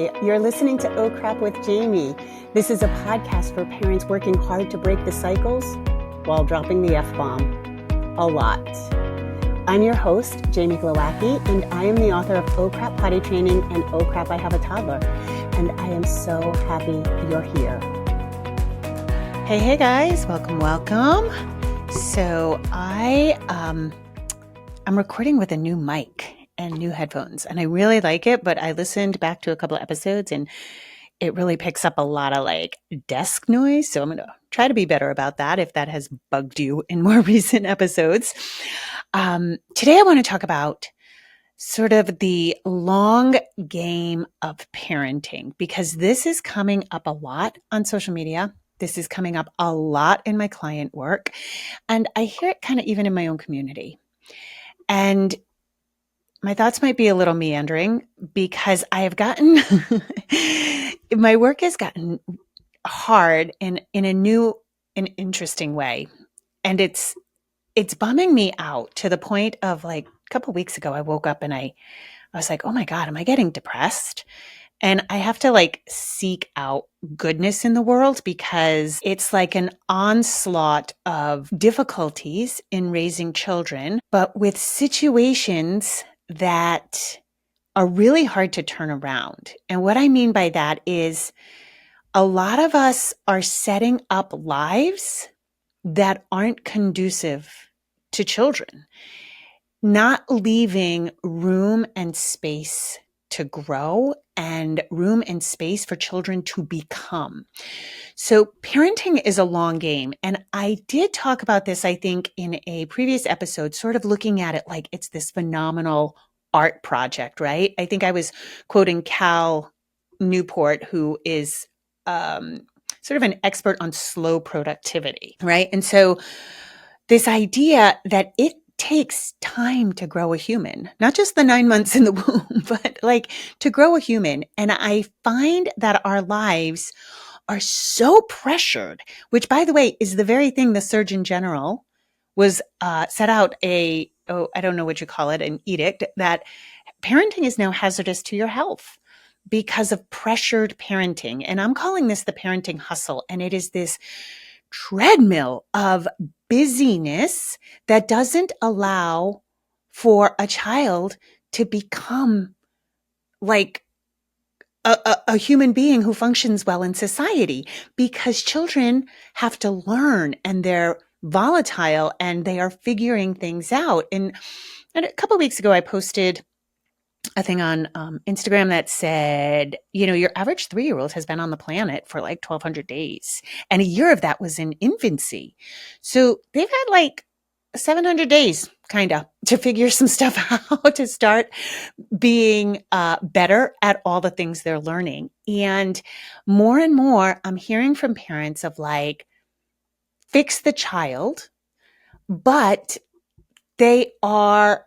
Hi, you're listening to Oh Crap with Jamie. This is a podcast for parents working hard to break the cycles while dropping the F-bomb a lot. I'm your host, Jamie Glowacki, and I am the author of Oh Crap Potty Training and Oh Crap I Have a Toddler. And I am so happy you're here. Hey guys, welcome. So I'm recording with a new mic and new headphones, and I really like it, but I listened back to a couple of episodes and it really picks up a lot of like desk noise. So I'm going to try to be better about that if that has bugged you in more recent episodes. Today I want to talk about sort of the long game of parenting, because this is coming up a lot on social media. This is coming up a lot in my client work, and I hear it kind of even in my own community. And my thoughts might be a little meandering because I have gotten, my work has gotten hard in a new and interesting way. And it's bumming me out to the point of, like, a couple of weeks ago, I woke up and I was like, oh my God, am I getting depressed? And I have to like seek out goodness in the world, because it's like an onslaught of difficulties in raising children, but with situations that are really hard to turn around. And what I mean by that is a lot of us are setting up lives that aren't conducive to children, not leaving room and space to grow and room and space for children to become. So parenting is a long game. And I did talk about this, I think, in a previous episode, sort of looking at it like it's this phenomenal art project, right? I think I was quoting Cal Newport, who is sort of an expert on slow productivity, right? And so this idea that it takes time to grow a human, not just the 9 months in the womb, but like to grow a human. And I find that our lives are so pressured, which, by the way, is the very thing the Surgeon General was set out I don't know what you call it, an edict that parenting is now hazardous to your health because of pressured parenting. And I'm calling this the parenting hustle. And it is this treadmill of busyness that doesn't allow for a child to become like a human being who functions well in society, because children have to learn and they're volatile and they are figuring things out. And a couple of weeks ago, I posted a thing on Instagram that said, your average 3-year-old has been on the planet for like 1,200 days. And a year of that was in infancy. So they've had like 700 days kind of to figure some stuff out, to start being better at all the things they're learning. And more, I'm hearing from parents of like, fix the child, but they are,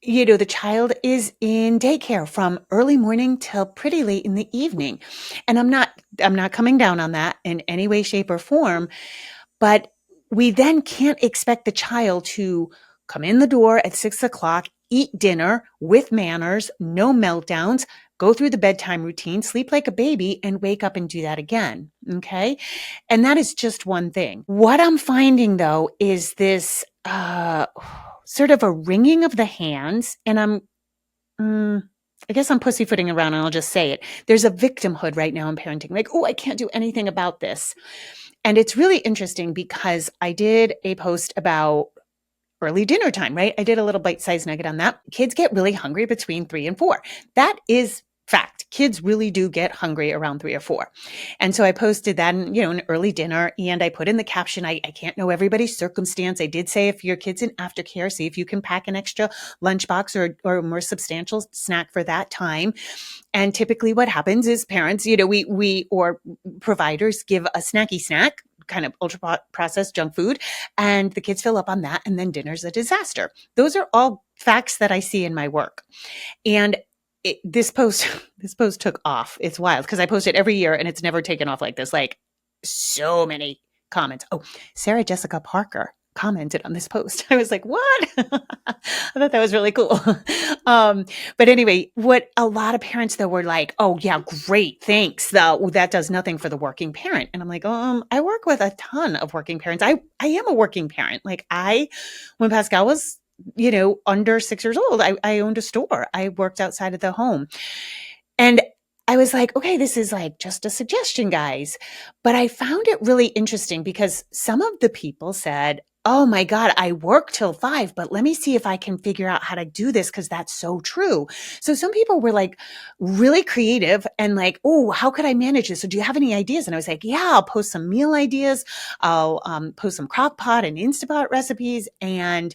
the child is in daycare from early morning till pretty late in the evening. And I'm not coming down on that in any way, shape, or form, but we then can't expect the child to come in the door at 6:00, eat dinner with manners, no meltdowns, go through the bedtime routine, sleep like a baby, and wake up and do that again. Okay. And that is just one thing. What I'm finding, though, is this sort of a wringing of the hands. And I guess I'm pussyfooting around, and I'll just say it. There's a victimhood right now in parenting. Like, oh, I can't do anything about this. And it's really interesting because I did a post about early dinner time, right? I did a little bite-sized nugget on that. Kids get really hungry between 3 and 4. That is fact. Kids really do get hungry around 3 or 4. And so I posted that in, an early dinner, and I put in the caption, I can't know everybody's circumstance. I did say, if your kid's in aftercare, see if you can pack an extra lunchbox or a more substantial snack for that time. And typically what happens is parents, we or providers give a snacky snack, kind of ultra processed junk food, and the kids fill up on that, and then dinner's a disaster. Those are all facts that I see in my work. And this post took off. It's wild because I post it every year and it's never taken off like this. Like, so many comments. Oh, Sarah Jessica Parker commented on this post. I was like, what? I thought that was really cool. Um, but anyway, what a lot of parents though were like, "Oh yeah, great, thanks. That does nothing for the working parent." And I'm like, I work with a ton of working parents. I am a working parent. When Pascal was under 6 years old, I owned a store. I worked outside of the home, and I was like, okay, this is like just a suggestion, guys. But I found it really interesting because some of the people said, oh my God, I work till 5, but let me see if I can figure out how to do this because that's so true. So some people were like really creative and like, oh, how could I manage this? So do you have any ideas? And I was like, yeah, I'll post some meal ideas. I'll post some crock pot and Instapot recipes. And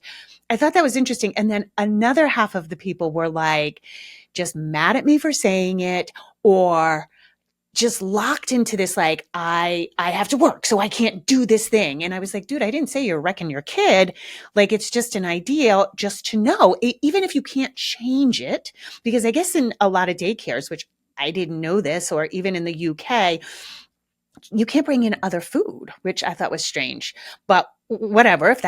I thought that was interesting. And then another half of the people were like, just mad at me for saying it, or just locked into this like I have to work so I can't do this thing. And I was like, dude, I didn't say you're wrecking your kid. Like, it's just an idea just to know, even if you can't change it, because I guess in a lot of daycares, which I didn't know this, or even in the UK, you can't bring in other food, which I thought was strange. But whatever, if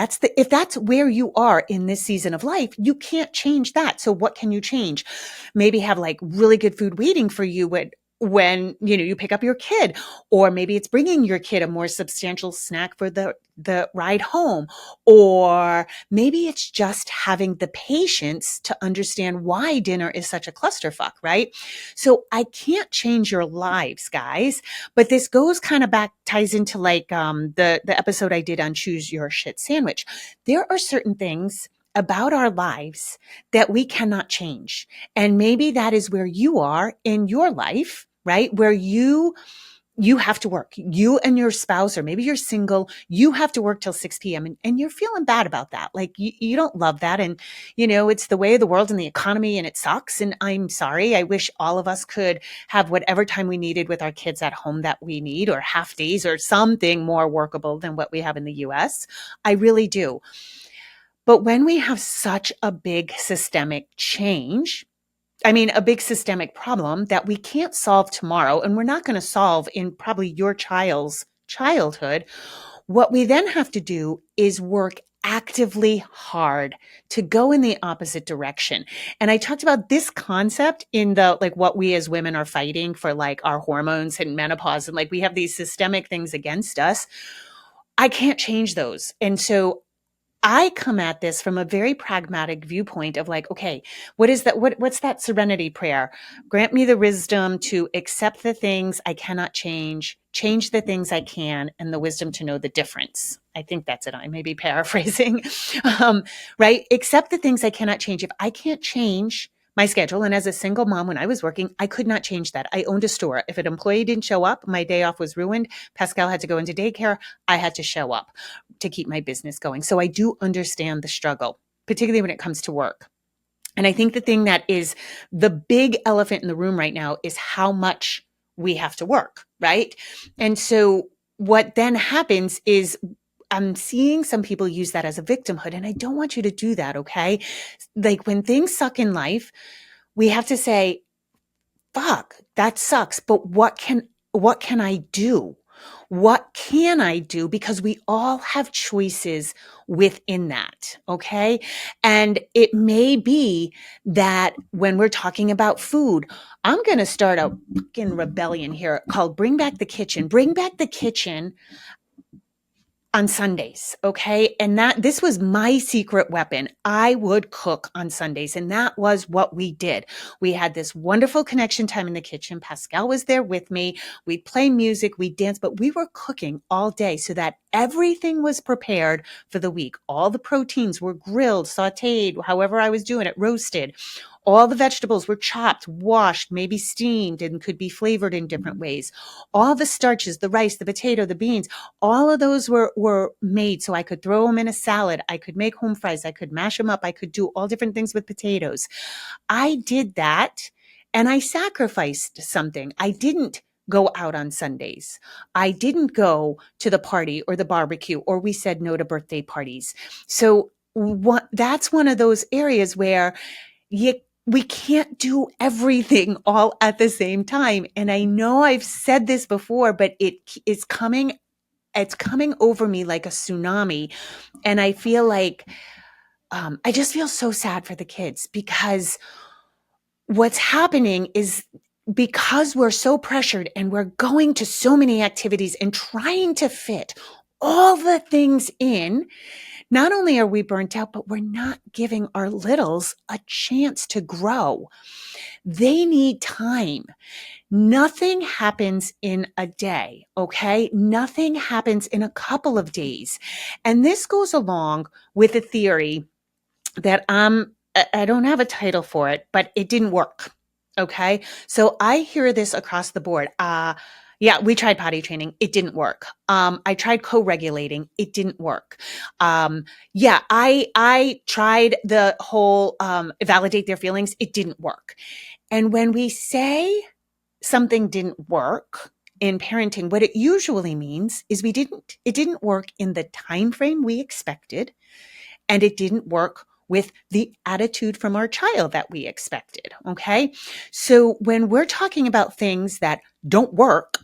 that's where you are in this season of life, you can't change that. So what can you change? Maybe have like really good food waiting for you when you pick up your kid, or maybe it's bringing your kid a more substantial snack for the ride home, or maybe it's just having the patience to understand why dinner is such a clusterfuck, right? So I can't change your lives, guys, but this goes kind of back, ties into like the episode I did on choose your shit sandwich. There are certain things about our lives that we cannot change. And maybe that is where you are in your life, right? Where you have to work, you and your spouse, or maybe you're single, you have to work till 6 p.m. And you're feeling bad about that. Like you don't love that. And, it's the way of the world and the economy, and it sucks. And I'm sorry. I wish all of us could have whatever time we needed with our kids at home that we need, or half days, or something more workable than what we have in the US. I really do. But when we have such a big systemic change, a big systemic problem that we can't solve tomorrow, and we're not going to solve in probably your child's childhood, what we then have to do is work actively hard to go in the opposite direction. And I talked about this concept in the like what we as women are fighting for, like our hormones and menopause, and like we have these systemic things against us. I can't change those. And so I come at this from a very pragmatic viewpoint of like, okay, what is that? What's that serenity prayer? Grant me the wisdom to accept the things I cannot change the things I can, and the wisdom to know the difference. I think that's it. I may be paraphrasing, right? Accept the things I cannot change. If I can't change my schedule, and as a single mom, when I was working, I could not change that. I owned a store. If an employee didn't show up, my day off was ruined. Pascal had to go into daycare. I had to show up to keep my business going. So I do understand the struggle, particularly when it comes to work. And I think the thing that is the big elephant in the room right now is how much we have to work, right? And so what then happens is I'm seeing some people use that as a victimhood, and I don't want you to do that, okay? Like when things suck in life, we have to say, fuck, that sucks, but what can I do? What can I do? Because we all have choices within that. Okay. And it may be that when we're talking about food, I'm going to start a fucking rebellion here called Bring Back the Kitchen. Bring back the kitchen on Sundays. Okay. And this was my secret weapon. I would cook on Sundays, and that was what we did. We had this wonderful connection time in the kitchen. Pascal was there with me. We'd play music, we'd dance, but we were cooking all day so that everything was prepared for the week. All the proteins were grilled, sauteed, however I was doing it, roasted. All the vegetables were chopped, washed, maybe steamed, and could be flavored in different ways. All the starches, the rice, the potato, the beans, all of those were made so I could throw them in a salad. I could make home fries. I could mash them up. I could do all different things with potatoes. I did that, and I sacrificed something. I didn't go out on Sundays. I didn't go to the party or the barbecue, or we said no to birthday parties. So that's one of those areas where we can't do everything all at the same time. And I know I've said this before, but it's coming over me like a tsunami. And I feel like I just feel so sad for the kids because what's happening is because we're so pressured and we're going to so many activities and trying to fit all the things in, not only are we burnt out, but we're not giving our littles a chance to grow. They need time. Nothing happens in a day, okay? Nothing happens in a couple of days. And this goes along with a theory that I don't have a title for it, but it didn't work. Okay. So I hear this across the board. Yeah, we tried potty training. It didn't work. I tried co-regulating. It didn't work. Yeah, I tried the whole, validate their feelings. It didn't work. And when we say something didn't work in parenting, what it usually means is it didn't work in the time frame we expected, and it didn't work with the attitude from our child that we expected. Okay. So when we're talking about things that don't work,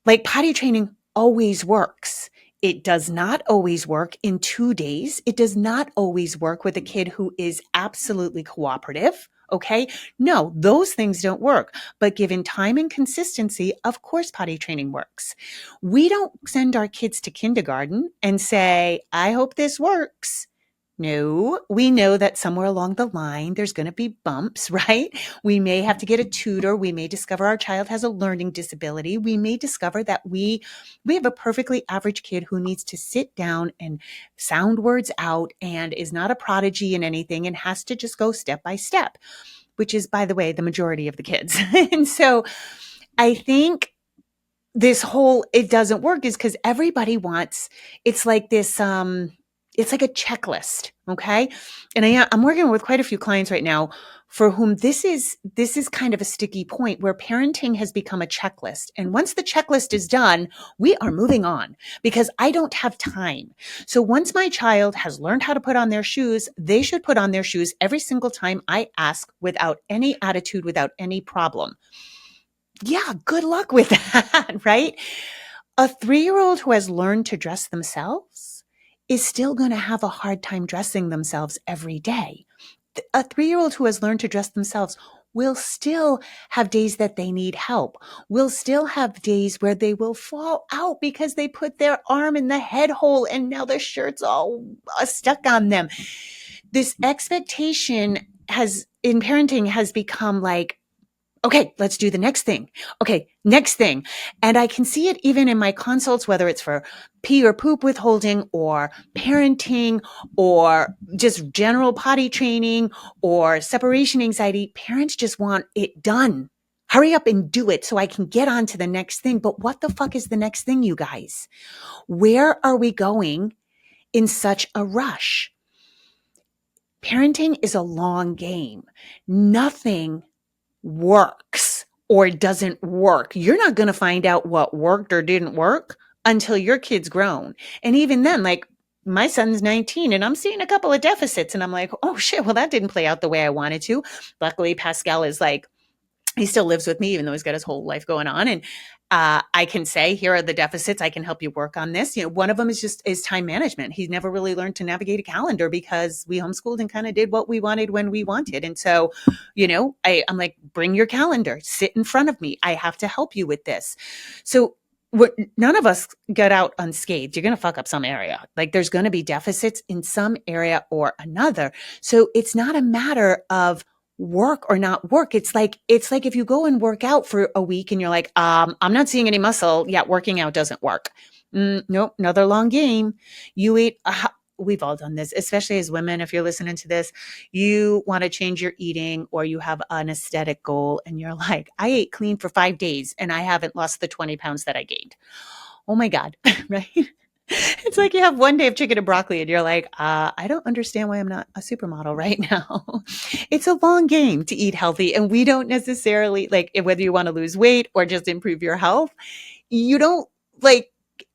like potty training always works. It does not always work in 2 days. It does not always work with a kid who is absolutely cooperative. Okay. No, those things don't work. But given time and consistency, of course, potty training works. We don't send our kids to kindergarten and say, I hope this works. No, we know that somewhere along the line, there's going to be bumps, right? We may have to get a tutor. We may discover our child has a learning disability. We may discover that we have a perfectly average kid who needs to sit down and sound words out and is not a prodigy in anything and has to just go step by step, which is, by the way, the majority of the kids. And so I think this whole it doesn't work is because everybody wants, it's like this, it's like a checklist. Okay. And I'm working with quite a few clients right now for whom this is kind of a sticky point where parenting has become a checklist. And once the checklist is done, we are moving on because I don't have time. So once my child has learned how to put on their shoes, they should put on their shoes every single time I ask without any attitude, without any problem. Yeah, good luck with that, right? A 3-year-old who has learned to dress themselves is still going to have a hard time dressing themselves every day. A 3-year-old who has learned to dress themselves will still have days that they need help, will still have days where they will fall out because they put their arm in the head hole and now their shirt's all stuck on them. This expectation in parenting has become like, okay, let's do the next thing. Okay, next thing. And I can see it even in my consults, whether it's for pee or poop withholding or parenting or just general potty training or separation anxiety. Parents just want it done. Hurry up and do it so I can get on to the next thing. But what the fuck is the next thing, you guys? Where are we going in such a rush? Parenting is a long game. Nothing works or doesn't work. You're not going to find out what worked or didn't work until your kid's grown. And even then, like my son's 19 and I'm seeing a couple of deficits and I'm like, oh shit, well, that didn't play out the way I wanted to. Luckily, Pascal is like, he still lives with me, even though he's got his whole life going on. And I can say, here are the deficits. I can help you work on this. One of them is time management. He's never really learned to navigate a calendar because we homeschooled and kind of did what we wanted when we wanted. And so, I'm like, bring your calendar, sit in front of me. I have to help you with this. So none of us get out unscathed. You're going to fuck up some area. Like there's going to be deficits in some area or another. So it's not a matter of work or not work. It's like if you go and work out for a week and you're like, I'm not seeing any muscle. Yeah, working out doesn't work. Nope, another long game. You eat. We've all done this, especially as women. If you're listening to this, you want to change your eating or you have an aesthetic goal and you're like, I ate clean for 5 days and I haven't lost the 20 pounds that I gained. Oh my God, right? It's like you have one day of chicken and broccoli and you're like, I don't understand why I'm not a supermodel right now. It's a long game to eat healthy. And we don't necessarily, like, whether you want to lose weight or just improve your health, you don't like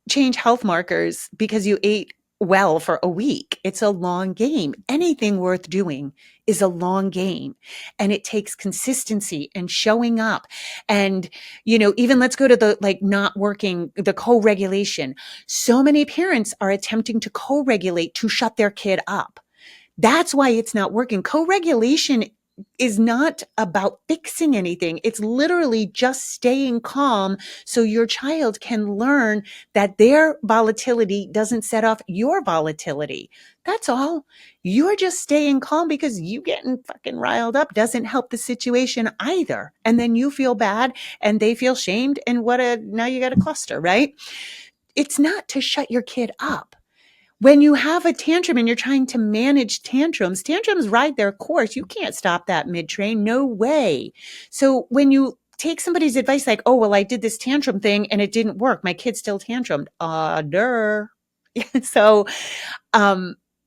change health markers because you ate well for a week. It's a long game. Anything worth doing is a long game, and it takes consistency and showing up. And, even let's go to the not working, the co-regulation. So many parents are attempting to co-regulate to shut their kid up. That's why it's not working. Co-regulation is not about fixing anything. It's literally just staying calm so your child can learn that their volatility doesn't set off your volatility. That's all. You're just staying calm because you getting fucking riled up doesn't help the situation either. And then you feel bad and they feel shamed and now you got a cluster, right? It's not to shut your kid up. When you have a tantrum and you're trying to manage tantrums ride their course. You can't stop that mid-train. No way. So when you take somebody's advice like, oh, well, I did this tantrum thing and it didn't work. My kid still tantrumed. Duh. So,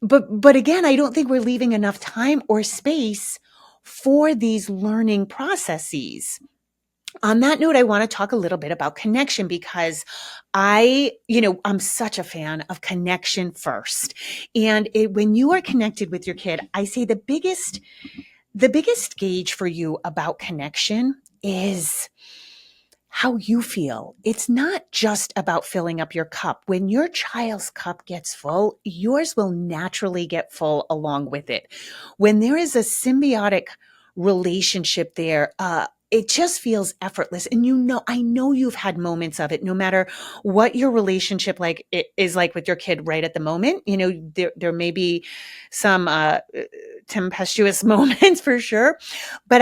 but again, I don't think we're leaving enough time or space for these learning processes. On that note, I want to talk a little bit about connection because I'm such a fan of connection first. And when you are connected with your kid, I say the biggest gauge for you about connection is how you feel. It's not just about filling up your cup. When your child's cup gets full, yours will naturally get full along with it. When there is a symbiotic relationship there, it just feels effortless. And I know you've had moments of it, no matter what your relationship is like with your kid right at the moment. There may be some tempestuous moments for sure, but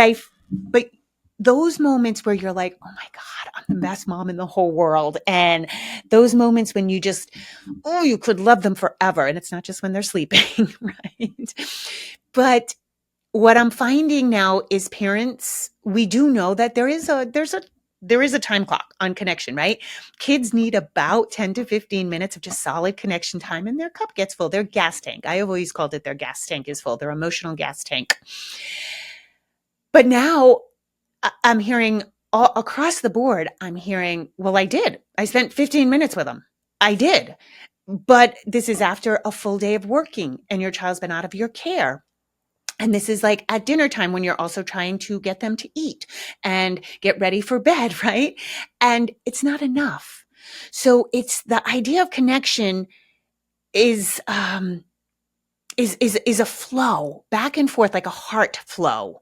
those moments where you're like, oh my God, I'm the best mom in the whole world. And those moments when you you could love them forever. And it's not just when they're sleeping, right? But what I'm finding now is parents, we do know that there is a time clock on connection, right? Kids need about 10 to 15 minutes of just solid connection time and their cup gets full. Their gas tank. I have always called it their gas tank is full, their emotional gas tank. But now I'm hearing all across the board, well, I did. I spent 15 minutes with them. I did. But this is after a full day of working and your child's been out of your care. And this is like at dinner time when you're also trying to get them to eat and get ready for bed, right? And it's not enough. So it's the idea of connection is a flow back and forth, like a heart flow.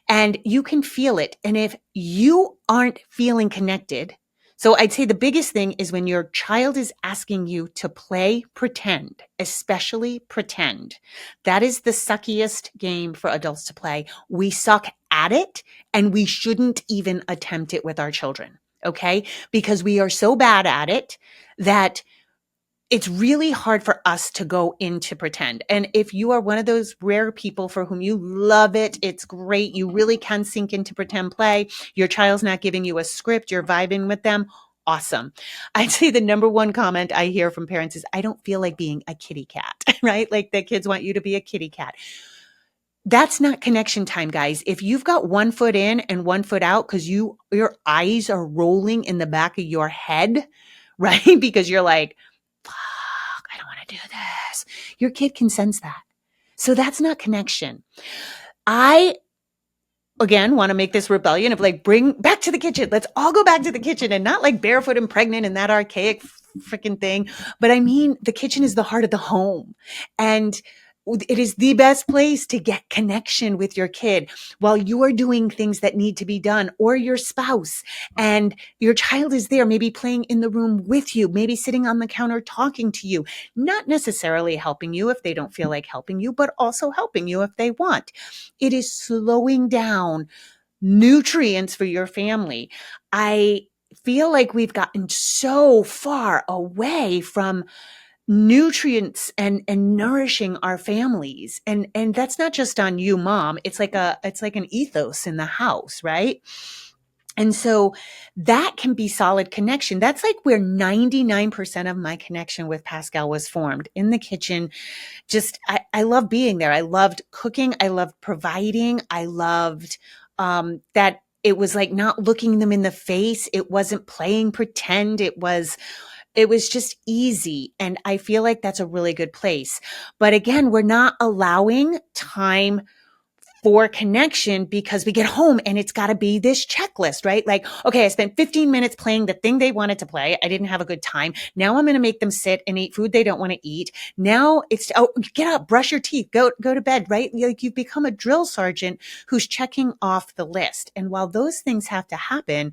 And you can feel it. And if you aren't feeling connected, so I'd say the biggest thing is when your child is asking you to play pretend, especially pretend. That is the suckiest game for adults to play. We suck at it and we shouldn't even attempt it with our children. Okay? Because we are so bad at it that it's really hard for us to go into pretend. And if you are one of those rare people for whom you love it, it's great. You really can sink into pretend play. Your child's not giving you a script. You're vibing with them. Awesome. I'd say the number one comment I hear from parents is, I don't feel like being a kitty cat, right? Like the kids want you to be a kitty cat. That's not connection time, guys. If you've got one foot in and one foot out because your eyes are rolling in the back of your head, right? Because you're like, fuck, I don't want to do this. Your kid can sense that. So that's not connection. I, again, want to make this rebellion of like, bring back to the kitchen. Let's all go back to the kitchen and not like barefoot and pregnant and that archaic freaking thing. But I mean, the kitchen is the heart of the home. And it is the best place to get connection with your kid while you are doing things that need to be done, or your spouse, and your child is there, maybe playing in the room with you, maybe sitting on the counter talking to you, not necessarily helping you if they don't feel like helping you, but also helping you if they want. It is slowing down nutrients for your family. I feel like we've gotten so far away from nutrients and nourishing our families. And that's not just on you, mom. It's like an ethos in the house, right? And so that can be solid connection. That's like where 99% of my connection with Pascal was formed, in the kitchen. Just, I love being there. I loved cooking. I loved providing. I loved that it was like not looking them in the face. It wasn't playing pretend. It was just easy. And I feel like that's a really good place. But again, we're not allowing time for connection because we get home and it's got to be this checklist, right? Like, okay, I spent 15 minutes playing the thing they wanted to play. I didn't have a good time. Now I'm going to make them sit and eat food they don't want to eat. Now it's, oh, get up, brush your teeth, go to bed, right? Like you've become a drill sergeant who's checking off the list. And while those things have to happen,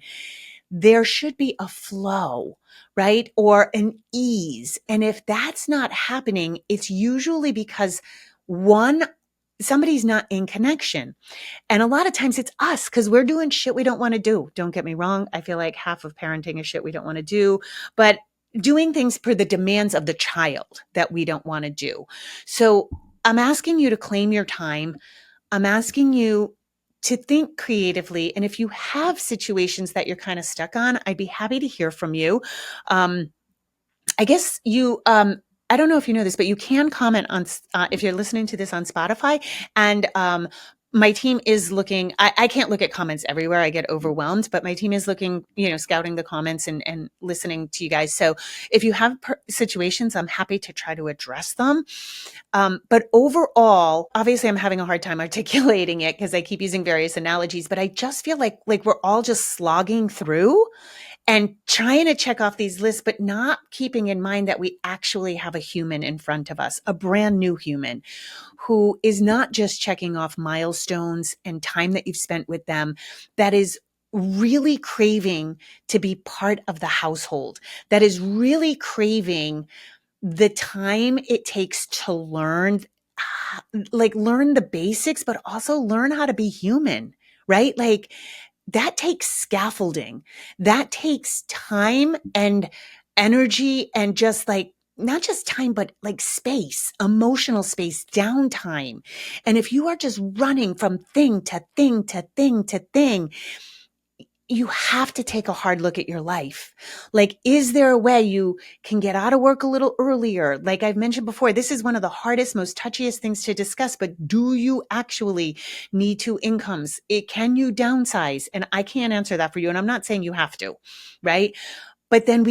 there should be a flow, right? Or an ease. And if that's not happening, it's usually because somebody's not in connection. And a lot of times it's us because we're doing shit we don't want to do. Don't get me wrong. I feel like half of parenting is shit we don't want to do, but doing things per the demands of the child that we don't want to do. So I'm asking you to claim your time. I'm asking you to think creatively. And if you have situations that you're kind of stuck on, I'd be happy to hear from you. I guess I don't know if you know this, but you can comment on, if you're listening to this on Spotify, and my team is looking, I can't look at comments everywhere. I get overwhelmed, but my team is looking, scouting the comments and listening to you guys. So if you have situations, I'm happy to try to address them. But overall, obviously I'm having a hard time articulating it because I keep using various analogies, but I just feel like we're all just slogging through and trying to check off these lists, but not keeping in mind that we actually have a human in front of us, a brand new human who is not just checking off milestones and time that you've spent with them, that is really craving to be part of the household, that is really craving the time it takes to learn the basics, but also learn how to be human, right? Like, that takes scaffolding. That takes time and energy and just like, not just time, but like space, emotional space, downtime. And if you are just running from thing to thing to thing to thing, you have to take a hard look at your life. Like, is there a way you can get out of work a little earlier? Like I've mentioned before, this is one of the hardest, most touchiest things to discuss, but do you actually need two incomes? Can you downsize? And I can't answer that for you. And I'm not saying you have to, right? But then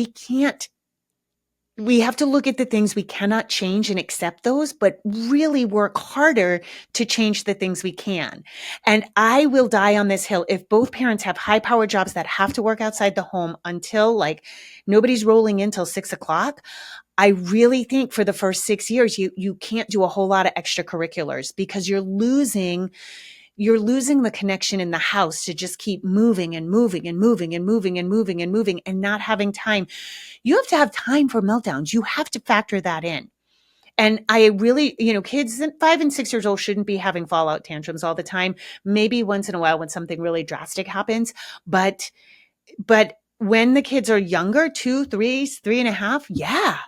we have to look at the things we cannot change and accept those, but really work harder to change the things we can. And I will die on this hill if both parents have high power jobs that have to work outside the home until like nobody's rolling in till 6 o'clock. I really think for the first 6 years, you can't do a whole lot of extracurriculars because you're losing the connection in the house to just keep moving and moving and moving and moving and moving and moving and not having time. You have to have time for meltdowns. You have to factor that in. And I really, kids 5 and 6 years old shouldn't be having fallout tantrums all the time. Maybe once in a while when something really drastic happens. But when the kids are younger, 2, 3, 3.5, yeah,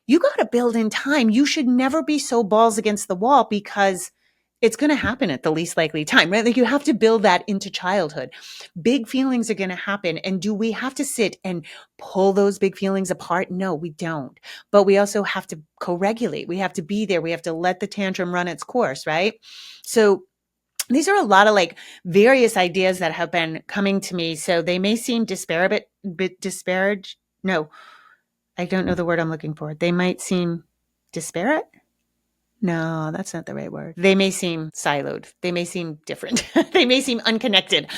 you got to build in time. You should never be so balls against the wall because it's going to happen at the least likely time, right? Like you have to build that into childhood. Big feelings are going to happen. And do we have to sit and pull those big feelings apart? No, we don't. But we also have to co-regulate. We have to be there. We have to let the tantrum run its course, right? So these are a lot of like various ideas that have been coming to me. So they may seem disparage. No, I don't know the word I'm looking for. They might seem disparate. No, that's not the right word. They may seem siloed. They may seem different. They may seem unconnected.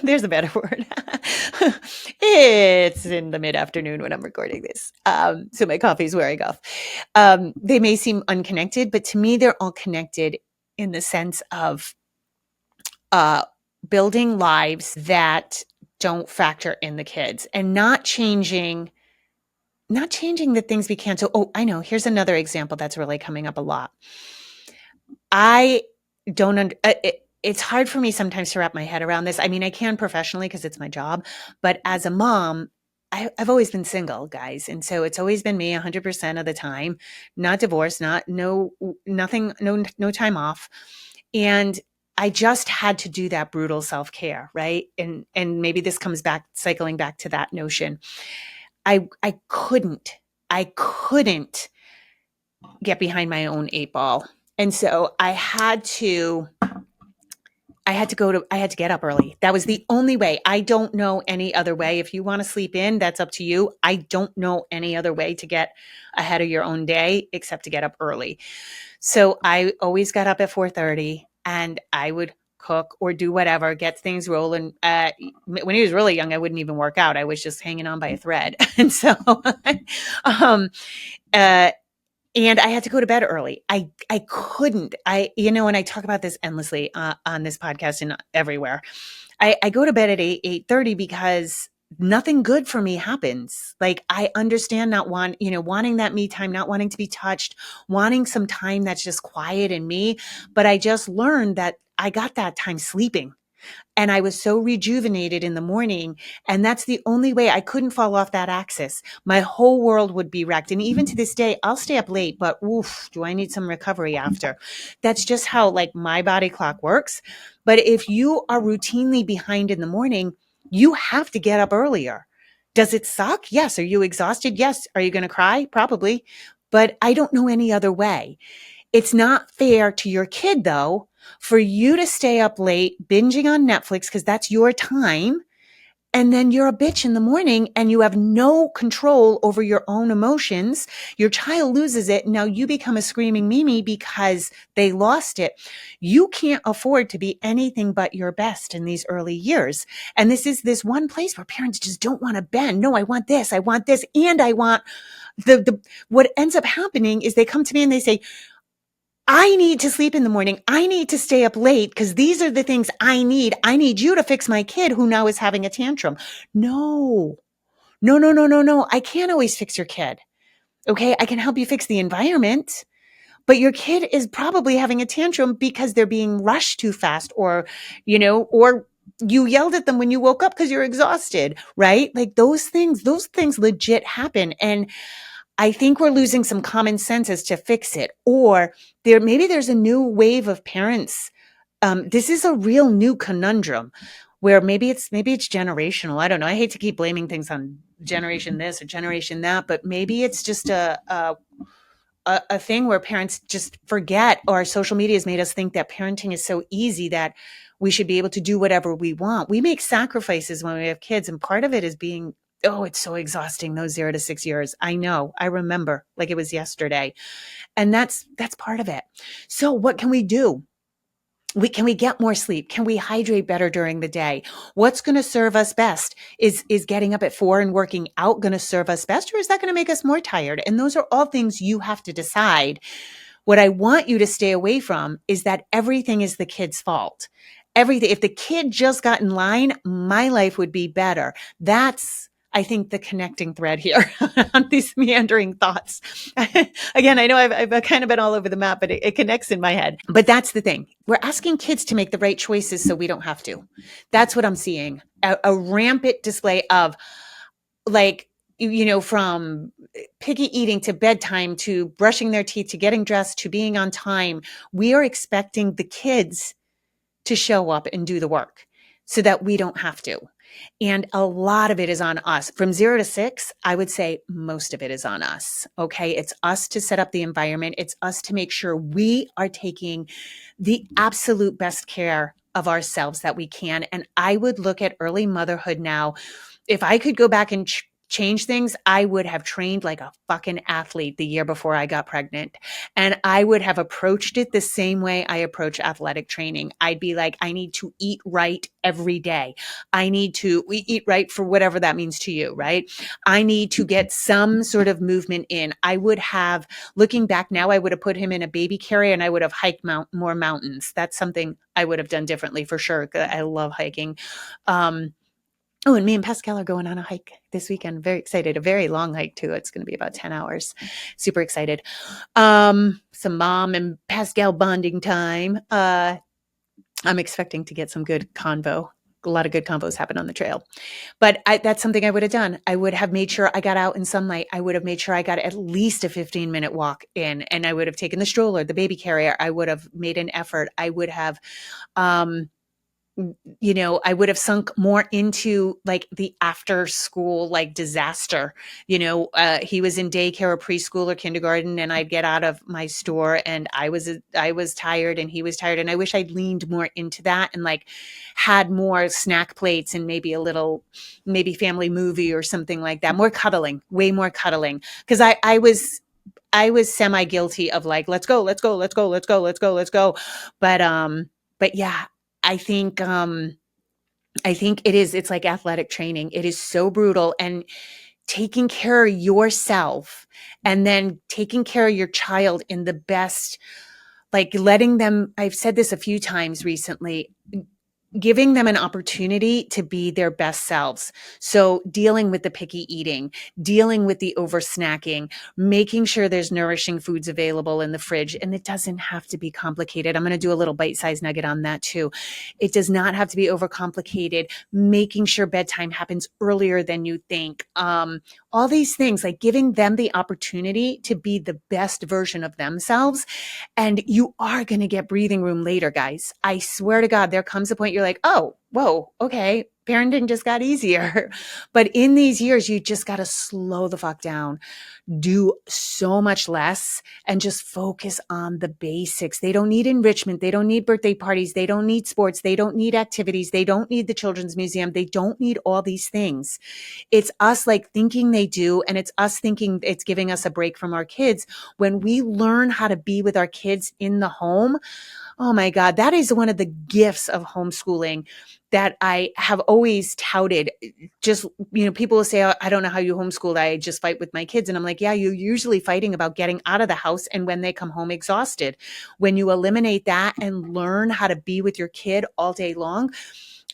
There's a better word. It's in the mid-afternoon when I'm recording this. So my coffee's wearing off. They may seem unconnected, but to me, they're all connected in the sense of building lives that don't factor in the kids and not changing the things we can. So, I know. Here's another example that's really coming up a lot. I don't, it's hard for me sometimes to wrap my head around this. I mean, I can professionally because it's my job, but as a mom, I've always been single, guys. And so it's always been me 100% of the time, not divorced, nothing, no time off. And I just had to do that brutal self-care, right? And maybe this comes back, cycling back to that notion. I couldn't get behind my own 8 ball. And so I had to get up early. That was the only way. I don't know any other way. If you want to sleep in, that's up to you. I don't know any other way to get ahead of your own day except to get up early. So I always got up at 4:30 and I would cook or do whatever, get things rolling. When he was really young, I wouldn't even work out. I was just hanging on by a thread. And so, um, uh, and I had to go to bed early. I couldn't. And I talk about this endlessly on this podcast and everywhere. I go to bed at 8:30 because nothing good for me happens. Like, I understand wanting that me time, not wanting to be touched, wanting some time that's just quiet and me. But I just learned that I got that time sleeping. And I was so rejuvenated in the morning. And that's the only way. I couldn't fall off that axis. My whole world would be wrecked. And even to this day, I'll stay up late, but oof, do I need some recovery after? That's just how like my body clock works. But if you are routinely behind in the morning, you have to get up earlier. Does it suck? Yes. Are you exhausted? Yes. Are you going to cry? Probably. But I don't know any other way. It's not fair to your kid, though, for you to stay up late binging on Netflix because that's your time. And then you're a bitch in the morning and you have no control over your own emotions. Your child loses it. Now you become a screaming Mimi because they lost it. You can't afford to be anything but your best in these early years. And this is this one place where parents just don't want to bend. No, I want this, and I want what ends up happening is they come to me and they say, I need to sleep in the morning. I need to stay up late because these are the things I need. I need you to fix my kid who now is having a tantrum. No, no, no, no, no, no. I can't always fix your kid. Okay. I can help you fix the environment, but your kid is probably having a tantrum because they're being rushed too fast or you yelled at them when you woke up because you're exhausted, right? Like those things legit happen. And I think we're losing some common sense as to fix it. Or maybe there's a new wave of parents. This is a real new conundrum where maybe it's generational. I don't know. I hate to keep blaming things on generation this or generation that, but maybe it's just a thing where parents just forget, or social media has made us think that parenting is so easy that we should be able to do whatever we want. We make sacrifices when we have kids, and part of it is being, oh, it's so exhausting, those 0 to 6 years. I know. I remember like it was yesterday. And that's part of it. So what can we do? Can we get more sleep? Can we hydrate better during the day? What's going to serve us best? Is getting up at 4 and working out going to serve us best, or is that going to make us more tired? And those are all things you have to decide. What I want you to stay away from is that everything is the kid's fault. Everything. If the kid just got in line, my life would be better. That's, I think, the connecting thread here on these meandering thoughts. Again, I know I've kind of been all over the map, but it connects in my head. But that's the thing. We're asking kids to make the right choices so we don't have to. That's what I'm seeing. A rampant display of like, from picky eating to bedtime to brushing their teeth to getting dressed to being on time. We are expecting the kids to show up and do the work so that we don't have to. And a lot of it is on us. From 0 to 6, I would say most of it is on us. Okay. It's us to set up the environment. It's us to make sure we are taking the absolute best care of ourselves that we can. And I would look at early motherhood now. If I could go back and change things, I would have trained like a fucking athlete the year before I got pregnant. And I would have approached it the same way I approach athletic training. I'd be like, I need to eat right every day. I need to eat right for whatever that means to you, right? I need to get some sort of movement in. I would have, looking back now, I would have put him in a baby carrier and I would have hiked more mountains. That's something I would have done differently for sure. I love hiking. Oh, and me and Pascal are going on a hike this weekend. Very excited. A very long hike too. It's going to be about 10 hours. Super excited. Some mom and Pascal bonding time. I'm expecting to get some good convo. A lot of good combos happen on the trail. But that's something I would have done. I would have made sure I got out in sunlight. I would have made sure I got at least a 15-minute walk in, and I would have taken the stroller, the baby carrier. I would have made an effort. I would have, I would have sunk more into like the after school, like disaster. He was in daycare or preschool or kindergarten, and I'd get out of my store and I was tired and he was tired. And I wish I'd leaned more into that and like had more snack plates and maybe family movie or something like that. More cuddling, way more cuddling. Cause I was semi-guilty of like, let's go. But yeah, I think it's like athletic training. It is so brutal, and taking care of yourself and then taking care of your child in the best, like letting them, I've said this a few times recently, giving them an opportunity to be their best selves. So dealing with the picky eating, dealing with the over snacking, making sure there's nourishing foods available in the fridge. And it doesn't have to be complicated. I'm going to do a little bite-sized nugget on that too. It does not have to be overcomplicated. Making sure bedtime happens earlier than you think. All these things, like giving them the opportunity to be the best version of themselves. And you are going to get breathing room later, guys. I swear to God, there comes a point you're like, oh, whoa, okay, parenting just got easier. But in these years, you just got to slow the fuck down, do so much less, and just focus on the basics. They don't need enrichment. They don't need birthday parties. They don't need sports. They don't need activities. They don't need the children's museum. They don't need all these things. It's us like thinking they do, and it's us thinking it's giving us a break from our kids. When we learn how to be with our kids in the home, oh my God, that is one of the gifts of homeschooling that I have always touted. Just, people will say, oh, I don't know how you homeschool. I just fight with my kids. And I'm like, yeah, you're usually fighting about getting out of the house and when they come home exhausted. When you eliminate that and learn how to be with your kid all day long,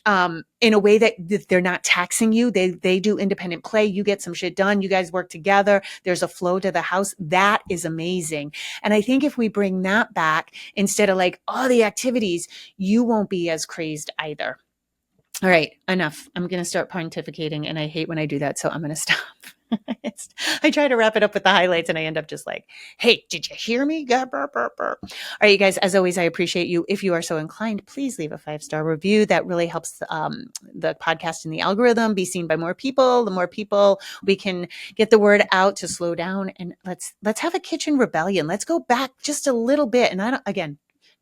in a way that they're not taxing you. They do independent play. You get some shit done. You guys work together. There's a flow to the house. That is amazing. And I think if we bring that back instead of like all the activities, you won't be as crazed either. All right, enough. I'm going to start pontificating, and I hate when I do that, so I'm going to stop. I try to wrap it up with the highlights, and I end up just like, hey, did you hear me? All right, you guys, as always, I appreciate you. If you are so inclined, please leave a 5-star review. That really helps the podcast and the algorithm be seen by more people. The more people we can get the word out to slow down, and let's have a kitchen rebellion. Let's go back just a little bit.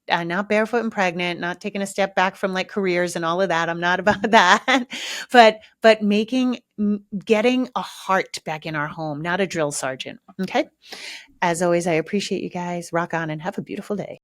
And not barefoot and pregnant, not taking a step back from like careers and all of that. I'm not about that, but getting a heart back in our home, not a drill sergeant. Okay. As always, I appreciate you guys. Rock on and have a beautiful day.